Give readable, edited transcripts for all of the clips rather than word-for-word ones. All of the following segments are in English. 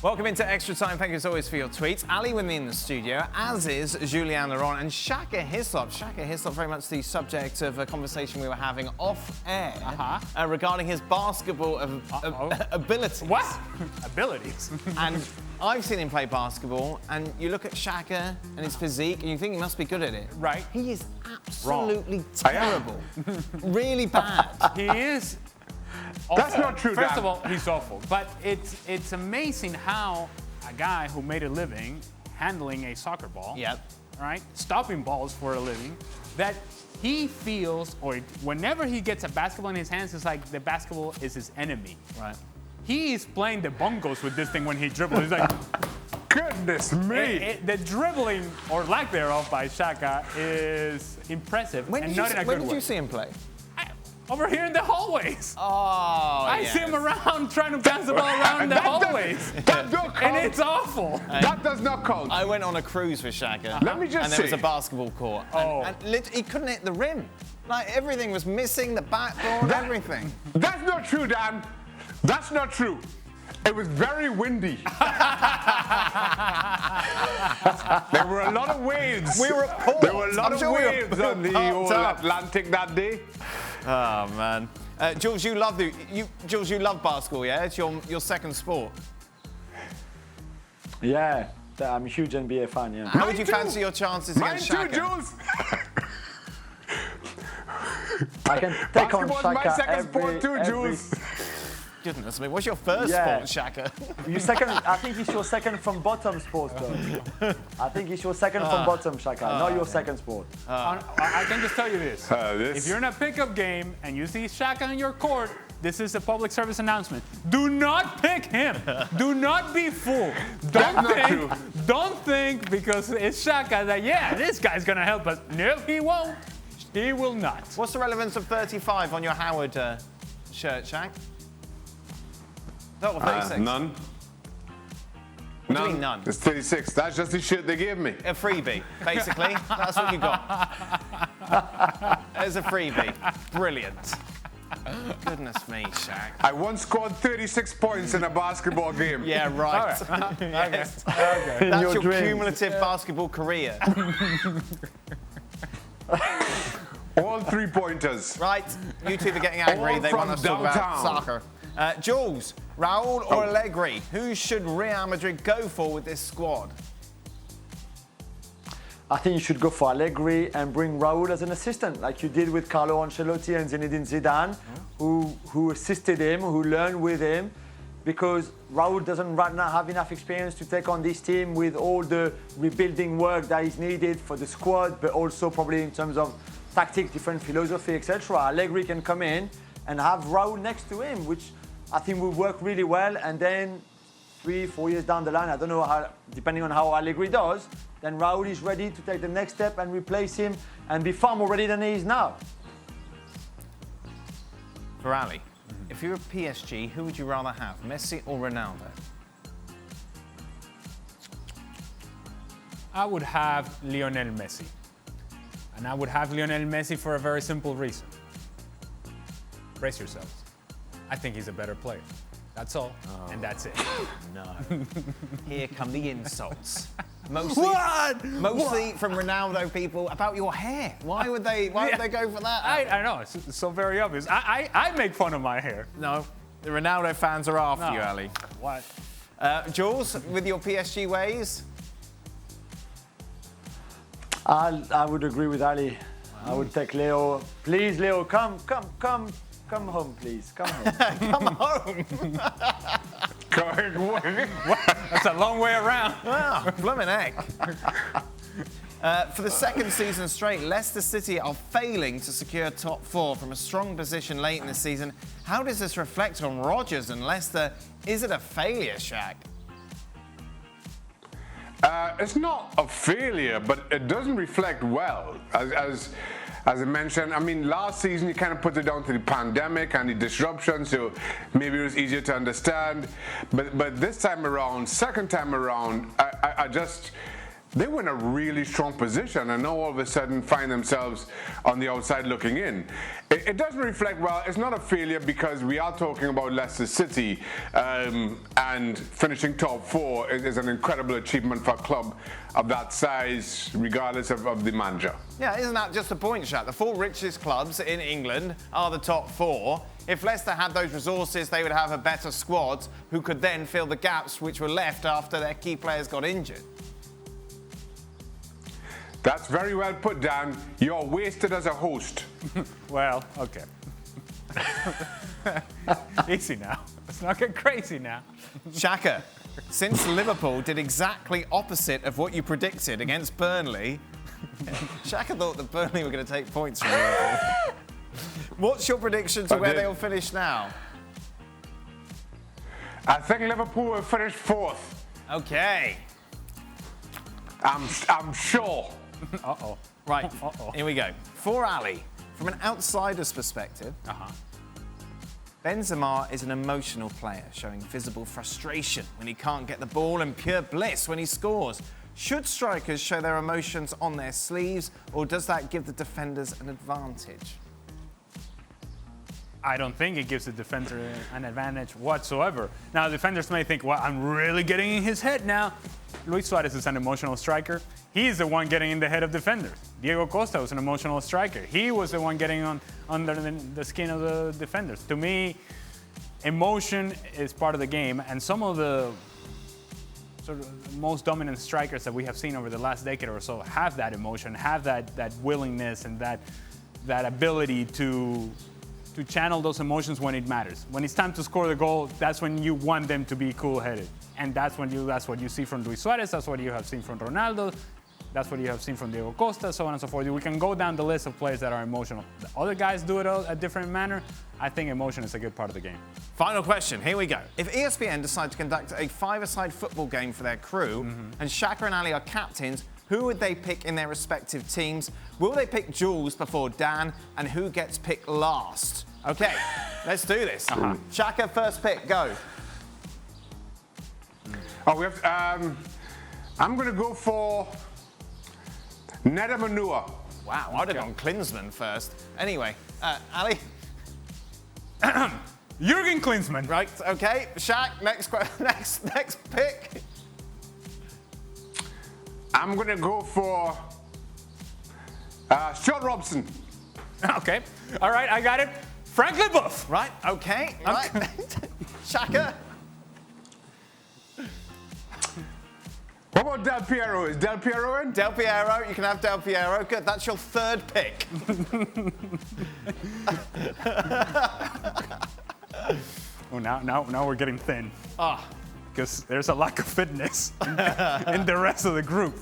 Welcome into Extra Time. Thank you as always for your tweets. Ali with me in the studio, as is Julien and Shaka Hislop. Shaka Hislop, very much the subject of a conversation we were having off air regarding his basketball abilities. What? Abilities? And I've seen him play basketball, and you look at Shaka and his physique, and you think he must be good at it. Right. He is absolutely terrible. Really bad. He is. Awful. That's not true, First Dan. of all, he's awful. But it's amazing how a guy who made a living handling a soccer ball, right, stopping balls for a living, that he feels, or whenever he gets a basketball in his hands, it's like the basketball is his enemy. Right. He is playing the bongos with this thing when he dribbles. He's like, Goodness me! the dribbling, or lack thereof, by Shaka is impressive. When and did, not you, in a when good did way. you see him play? Over here in the hallways. Oh, I see him around trying to bounce the ball around in the hallways. That don't count. And it's awful. That does not count. I went on a cruise with Shaka. Let me just and there was a basketball court. And he couldn't hit the rim. Like, everything was missing, the backboard, everything. That's not true, Dan. That's not true. It was very windy. There were a lot of waves. We were at port. There were a lot of waves we were on the old Atlantic that day. Oh, man. Jules, you love Jules, you love basketball, yeah? It's your second sport. Yeah, I'm a huge NBA fan, yeah. How would you fancy your chances against Shaka? Mine too, Jules. I can take on Basketball's Shaka my second sport too, Jules. Goodness me, what's your first sport, Shaka? I think it's your second from bottom sport, though. I think it's your second from bottom, Shaka, not your second sport. I can just tell you this. If you're in a pickup game and you see Shaka on your court, this is a public service announcement. Do not pick him. Do not be fooled. Don't think because it's Shaka that, yeah, this guy's going to help us. No, he won't. He will not. What's the relevance of 35 on your Howard shirt, Shaq? No, 36. None. What do you mean none? It's 36. That's just the shit they gave me. A freebie, basically. That's what you got. There's a freebie. Brilliant. Goodness me, Shaq. I once scored 36 points in a basketball game. Yeah, right. Yes. Okay. That's your cumulative basketball career. All 3-pointers. Right. You two are getting angry. All they from want us to talk about downtown. soccer. Jules, Raul or Allegri? Who should Real Madrid go for with this squad? I think you should go for Allegri and bring Raul as an assistant, like you did with Carlo Ancelotti and Zinedine Zidane, who assisted him, who learned with him, because Raul doesn't right now have enough experience to take on this team with all the rebuilding work that is needed for the squad, but also probably in terms of tactics, different philosophy, etc. Allegri can come in and have Raul next to him, which I think will work really well. And then 3-4 years down the line, I don't know how, depending on how Allegri does, then Raul is ready to take the next step and replace him and be far more ready than he is now. For Ali, if you were PSG, who would you rather have, Messi or Ronaldo? I would have Lionel Messi. And I would have Lionel Messi for a very simple reason. Brace yourselves. I think he's a better player. That's all, and that's it. No. Here come the insults. Mostly from Ronaldo people about your hair. Why would they go for that? I know, it's so very obvious. I make fun of my hair. No, the Ronaldo fans are after you, Ali. What? Jules, with your PSG ways? I would agree with Ali. I would take Leo. Please, Leo, come home, please. Come home. Come home. That's a long way around. Wow, blooming heck. For the second season straight, Leicester City are failing to secure top 4 from a strong position late in the season. How does this reflect on Rodgers and Leicester? Is it a failure, Shaq? It's not a failure, but it doesn't reflect well. As I mentioned, I mean, last season you kind of put it down to the pandemic and the disruption, so maybe it was easier to understand. But this time around, second time around, they were in a really strong position and now all of a sudden find themselves on the outside looking in. It doesn't reflect well. It's not a failure because we are talking about Leicester City, and finishing top 4 is an incredible achievement for a club of that size, regardless of the manager. Yeah, isn't that just the point, Shaq? The 4 richest clubs in England are the top 4. If Leicester had those resources, they would have a better squad who could then fill the gaps which were left after their key players got injured. That's very well put, Dan. You're wasted as a host. Well, okay. Easy now. Let's not get crazy now. Shaka, since Liverpool did exactly opposite of what you predicted against Burnley, Shaka thought that Burnley were going to take points from Liverpool. What's your prediction to where they'll finish now? I think Liverpool will finish 4th. Okay. I'm sure. Uh-oh. Right, Uh-oh. here we go. For Ali, from an outsider's perspective, Benzema is an emotional player, showing visible frustration when he can't get the ball and pure bliss when he scores. Should strikers show their emotions on their sleeves, or does that give the defenders an advantage? I don't think it gives the defender an advantage whatsoever. Now, defenders may think, well, I'm really getting in his head now. Luis Suarez is an emotional striker. He's the one getting in the head of defenders. Diego Costa was an emotional striker. He was the one getting under the skin of the defenders. To me, emotion is part of the game, and some of the sort of most dominant strikers that we have seen over the last decade or so have that emotion, have that willingness and that ability to channel those emotions when it matters. When it's time to score the goal, that's when you want them to be cool-headed. And that's what you see from Luis Suarez, that's what you have seen from Ronaldo, that's what you have seen from Diego Costa, so on and so forth. We can go down the list of players that are emotional. The other guys do it a different manner. I think emotion is a good part of the game. Final question, here we go. If ESPN decide to conduct a 5-a-side football game for their crew, and Shaka and Ali are captains, who would they pick in their respective teams? Will they pick Jules before Dan? And who gets picked last? Okay, let's do this. Shaka, first pick, go. Oh, we have. I'm going to go for Neda Manua. Wow, I'd have gone Klinsmann first. Anyway, Ali? Jurgen Klinsmann. Right, okay. Shaq, next pick. I'm going to go for Stuart Robson. Okay, all right, I got it. Frank Leboeuf. Right, okay, right. Shaka? What about Del Piero? Is Del Piero in? Del Piero, you can have Del Piero. Good, that's your third pick. Oh, now we're getting thin. Because there's a lack of fitness in the rest of the group.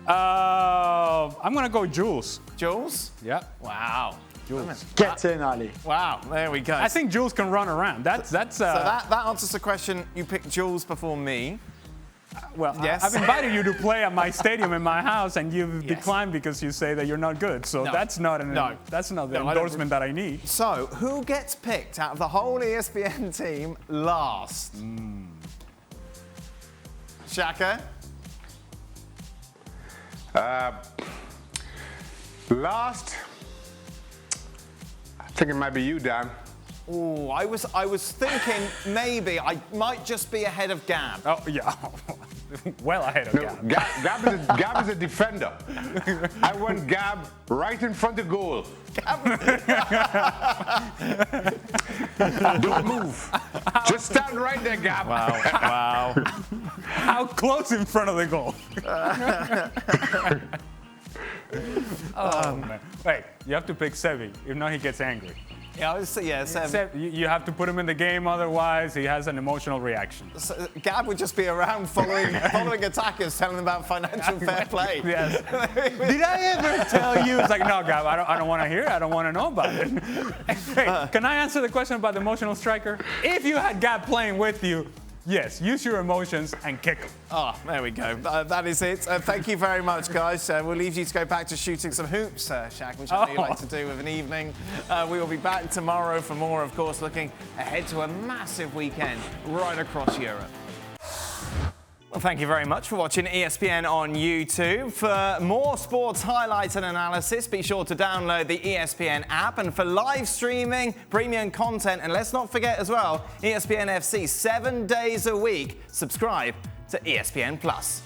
I'm going to go Jules. Jules? Yeah. Wow. Jules. Get in, Ali. Wow, there we go. I think Jules can run around. So that answers the question. You picked Jules before me. Well, yes. I've invited you to play at my stadium in my house, and you've declined because you say that you're not good. So that's not the endorsement that I need. So, who gets picked out of the whole ESPN team last? Shaka? Last, I think it might be you, Dan. Oh, I was thinking maybe I might just be ahead of Gab. Oh, yeah. Well ahead of Gab. Gab is a defender. I want Gab right in front of goal. Don't move. Just stand right there, Gab. Wow. How close in front of the goal? Oh, man. Wait, you have to pick Sevi. If not, he gets angry. Yeah, Seb. You have to put him in the game, otherwise he has an emotional reaction. So Gab would just be around following attackers, telling them about financial fair play. Yes. Did I ever tell you? It's like, no, Gab, I don't want to hear it. I don't want to know about it. Hey, can I answer the question about the emotional striker? If you had Gab playing with you, yes, use your emotions and kick him. Oh, there we go. That is it. Thank you very much, guys. We'll leave you to go back to shooting some hoops, Shaq, which I know you like to do with an evening. We will be back tomorrow for more, of course, looking ahead to a massive weekend right across Europe. Well, thank you very much for watching ESPN on YouTube. For more sports highlights and analysis, be sure to download the ESPN app. And for live streaming, premium content, and let's not forget as well, ESPN FC 7 days a week. Subscribe to ESPN Plus.